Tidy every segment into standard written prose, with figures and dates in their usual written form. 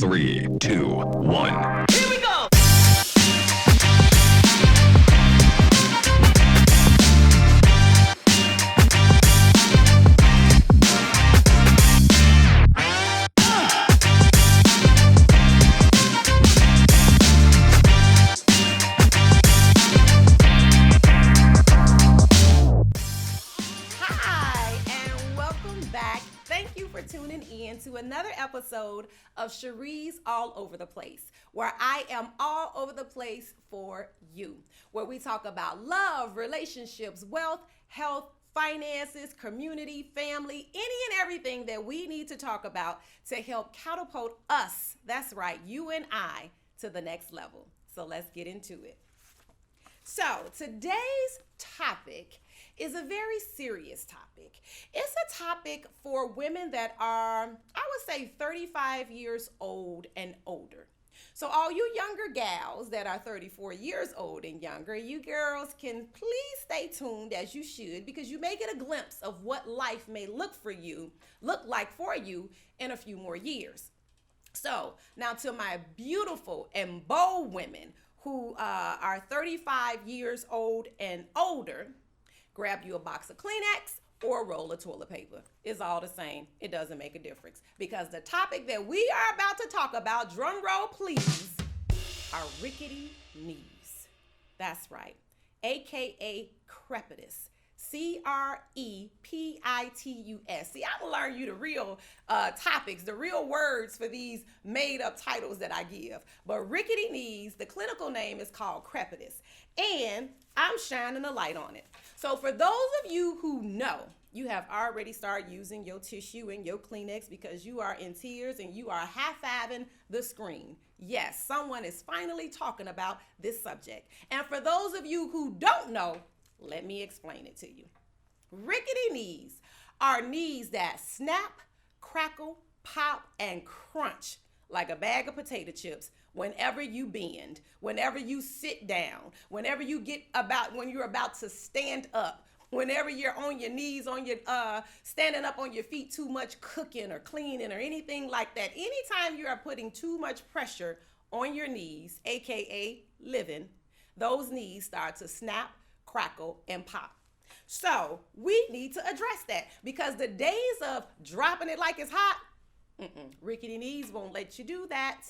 3, 2, 1. Here we go! Tuning in to another episode of Sheree's All Over the Place, where I am all over the place for you, where we talk about love, relationships, wealth, health, finances, community, family, any and everything that we need to talk about to help catapult us, that's right, you and I, to the next level. So let's get into it. So today's topic is a very serious topic. It's a topic for women that are, I would say, 35 years old and older. So all you younger gals that are 34 years old and younger, you girls can please stay tuned, as you should, because you may get a glimpse of what life may look like for you in a few more years. So now to my beautiful and bold women who are 35 years old and older, grab you a box of Kleenex or a roll of toilet paper. It's all the same. It doesn't make a difference, because the topic that we are about to talk about, drum roll please, are rickety knees. That's right, AKA crepitus. C-R-E-P-I-T-U-S. See, I'm gonna learn you the real topics, the real words for these made up titles that I give. But rickety knees, the clinical name is called crepitus, and I'm shining a light on it. So for those of you who know, you have already started using your tissue and your Kleenex because you are in tears and you are high-fiving the screen. Yes, someone is finally talking about this subject. And for those of you who don't know, let me explain it to you. Rickety knees are knees that snap, crackle, pop, and crunch like a bag of potato chips whenever you bend, whenever you sit down, whenever you when you're about to stand up, whenever you're on your knees, standing up on your feet too much, cooking or cleaning or anything like that. Anytime you are putting too much pressure on your knees, AKA living, those knees start to snap, crackle, and pop. So we need to address that, because the days of dropping it like it's hot, rickety knees won't let you do that.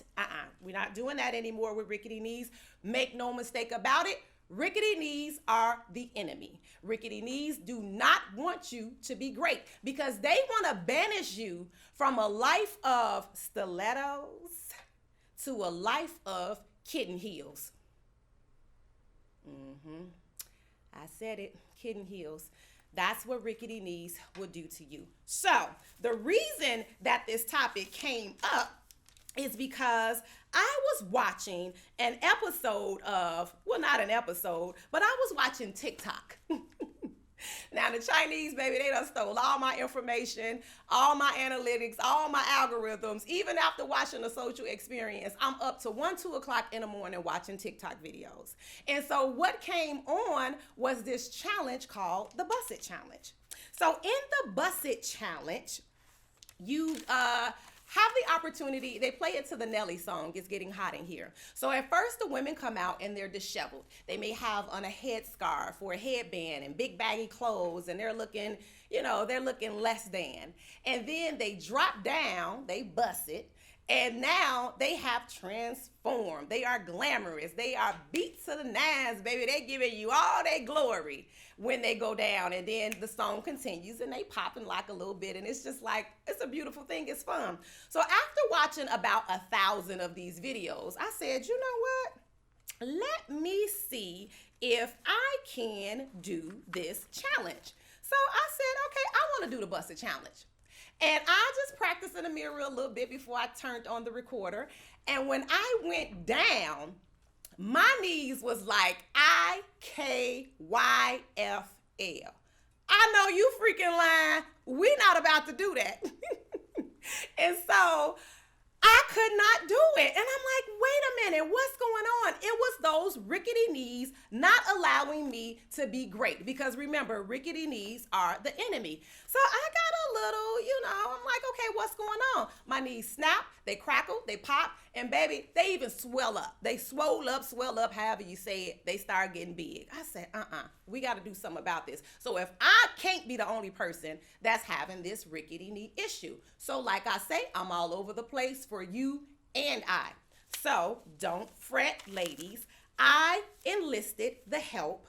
We're not doing that anymore with rickety knees. Make no mistake about it. Rickety knees are the enemy. Rickety knees do not want you to be great, because they want to banish you from a life of stilettos to a life of kitten heels. I said it, kitten heels. That's what rickety knees will do to you. So the reason that this topic came up is because I was watching an episode of, well, not an episode, but I was watching TikTok. Now the Chinese, baby, they done stole all my information, all my analytics, all my algorithms. Even after watching the social experience, I'm up to 1, 2 o'clock in the morning watching TikTok videos. And so what came on was this challenge called the Bust It Challenge. So in the Bust It Challenge, you have the opportunity, they play it to the Nelly song, It's Getting Hot in Here. So at first the women come out and they're disheveled. They may have on a headscarf or a headband and big baggy clothes, and they're looking, they're looking less than. And then they drop down, they bust it, and now they have transformed. They are glamorous. They are beat to the nines, baby. They giving you all their glory when they go down. And then the song continues and they popping like a little bit. And it's just like, it's a beautiful thing. It's fun. So after watching about 1,000 of these videos, I said, you know what? Let me see if I can do this challenge. So I said, okay, I want to do the Bust It Challenge. And I just practiced in the mirror a little bit before I turned on the recorder. And when I went down, my knees was like IKYFL. I know you freaking lying. We're not about to do that. And so I could not do it. And I'm like, wait a minute, what's going on? It was those rickety knees not allowing me to be great. Because remember, rickety knees are the enemy. So I got a little, I'm like, okay, what's going on? My knees snap, they crackle, they pop, and baby, they even swell up. They swell up, however you say it. They start getting big. I said, we got to do something about this. So if I can't be the only person that's having this rickety knee issue. So like I say, I'm all over the place for you and I. So don't fret, ladies. I enlisted the help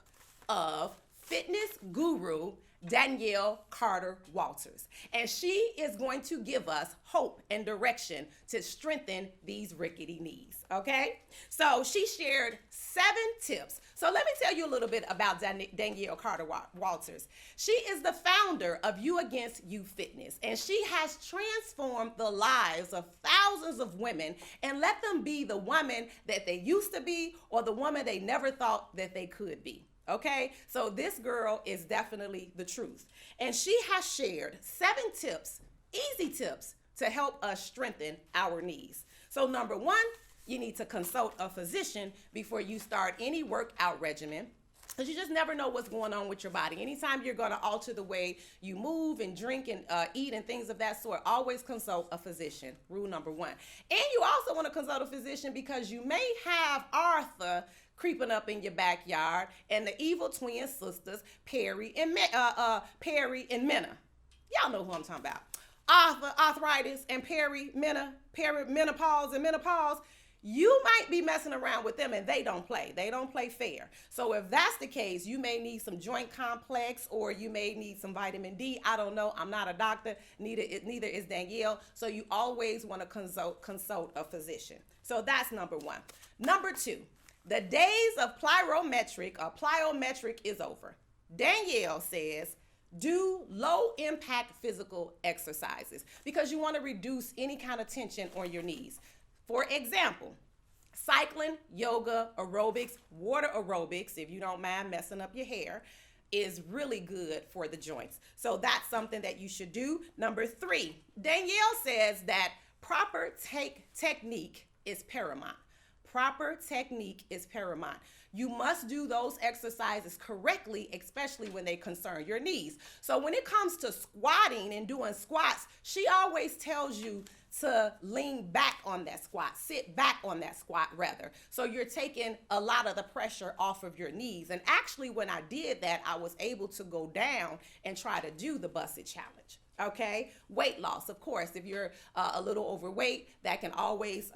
of fitness guru Danielle Carter Walters, and she is going to give us hope and direction to strengthen these rickety knees. Okay, so she shared 7 tips. So let me tell you a little bit about Danielle Carter Walters. She is the founder of You Against You Fitness, and she has transformed the lives of thousands of women and let them be the woman that they used to be or the woman they never thought that they could be. Okay, so this girl is definitely the truth. And she has shared 7 tips, easy tips, to help us strengthen our knees. So number 1, you need to consult a physician before you start any workout regimen, because you just never know what's going on with your body. Anytime you're going to alter the way you move and drink and eat and things of that sort, always consult a physician. Rule number 1. And you also want to consult a physician because you may have Arthur creeping up in your backyard and the evil twin sisters, Perry and Minna. Y'all know who I'm talking about. Arthritis and perimenopause and menopause. You might be messing around with them and they don't play. They don't play fair. So if that's the case, you may need some joint complex or you may need some vitamin D. I don't know. I'm not a doctor. Neither is Danielle. So you always want to consult a physician. So that's number 1. Number 2, the days of plyometric is over. Danielle says, do low impact physical exercises because you want to reduce any kind of tension on your knees. For example, cycling, yoga, aerobics, water aerobics, if you don't mind messing up your hair, is really good for the joints. So that's something that you should do. Number 3, Danielle says that proper technique is paramount. Proper technique is paramount. You must do those exercises correctly, especially when they concern your knees. So when it comes to squatting and doing squats, she always tells you to lean back on that squat, sit back on that squat rather. So you're taking a lot of the pressure off of your knees. And actually when I did that, I was able to go down and try to do the busted challenge. Okay, weight loss, of course, if you're a little overweight, that can always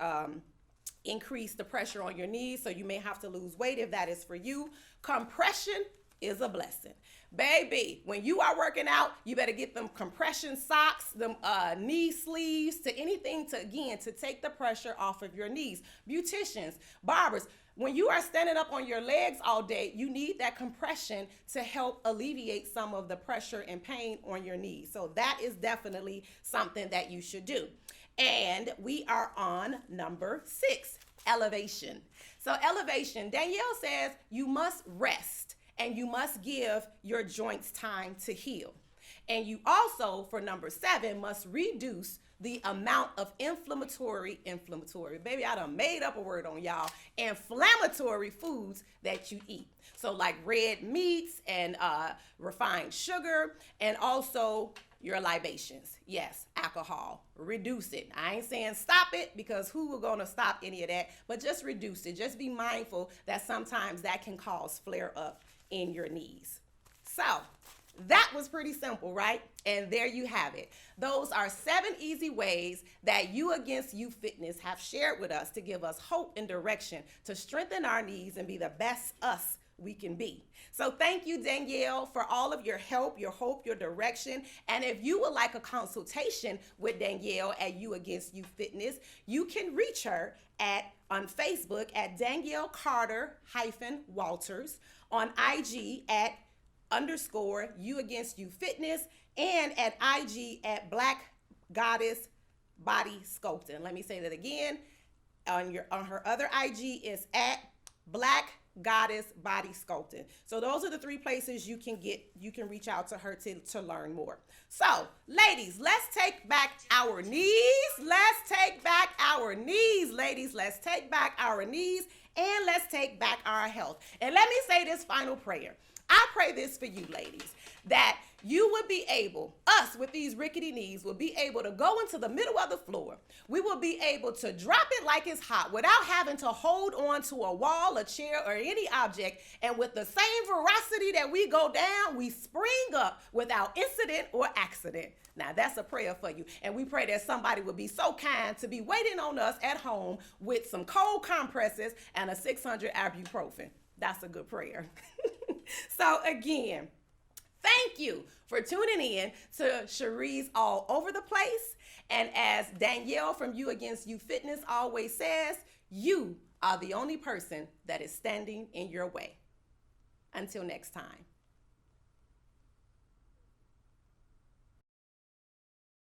increase the pressure on your knees, so you may have to lose weight if that is for you. Compression is a blessing. Baby, when you are working out, you better get them compression socks, them knee sleeves, to anything to take the pressure off of your knees. Beauticians, barbers, when you are standing up on your legs all day, you need that compression to help alleviate some of the pressure and pain on your knees. So that is definitely something that you should do. And we are on number 6, elevation. So elevation, Danielle says you must rest and you must give your joints time to heal. And you also, for number 7, must reduce the amount of inflammatory, baby, I done made up a word on y'all, inflammatory foods that you eat. So like red meats and refined sugar, and also your libations. Yes, alcohol, reduce it. I ain't saying stop it, because who are gonna stop any of that, but just reduce it. Just be mindful that sometimes that can cause flare up in your knees. So that was pretty simple, right? And there you have it. Those are 7 easy ways that You Against You Fitness have shared with us to give us hope and direction to strengthen our knees and be the best us we can be. So thank you, Danielle, for all of your help, your hope, your direction. And if you would like a consultation with Danielle at You Against You Fitness, you can reach her on Facebook at Danielle Carter-Walters, on IG at _You Against You Fitness, and at IG at Black Goddess Body Sculpting. Let me say that again. On her other IG is at Black Goddess Body Sculpting. So those are the 3 places you can reach out to her to learn more. So ladies, let's take back our knees. Let's take back our knees, ladies. Let's take back our knees, and let's take back our health. And let me say this final prayer. I pray this for you, ladies, that you would be able, us with these rickety knees, will be able to go into the middle of the floor. We will be able to drop it like it's hot without having to hold on to a wall, a chair, or any object. And with the same veracity that we go down, we spring up without incident or accident. Now, that's a prayer for you. And we pray that somebody would be so kind to be waiting on us at home with some cold compresses and a 600 ibuprofen. That's a good prayer. So again, thank you for tuning in to Sheree's All Over the Place. And as Danielle from You Against You Fitness always says, you are the only person that is standing in your way. Until next time.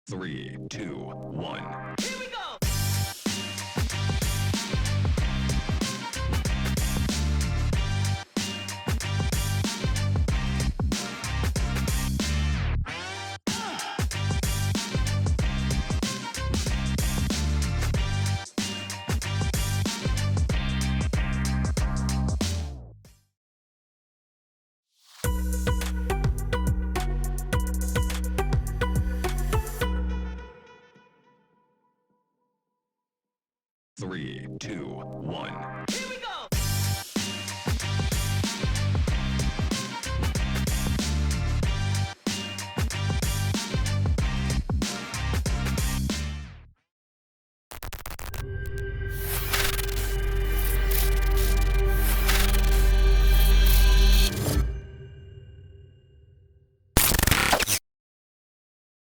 3, 2, 1. Here we go. 3, 2, 1.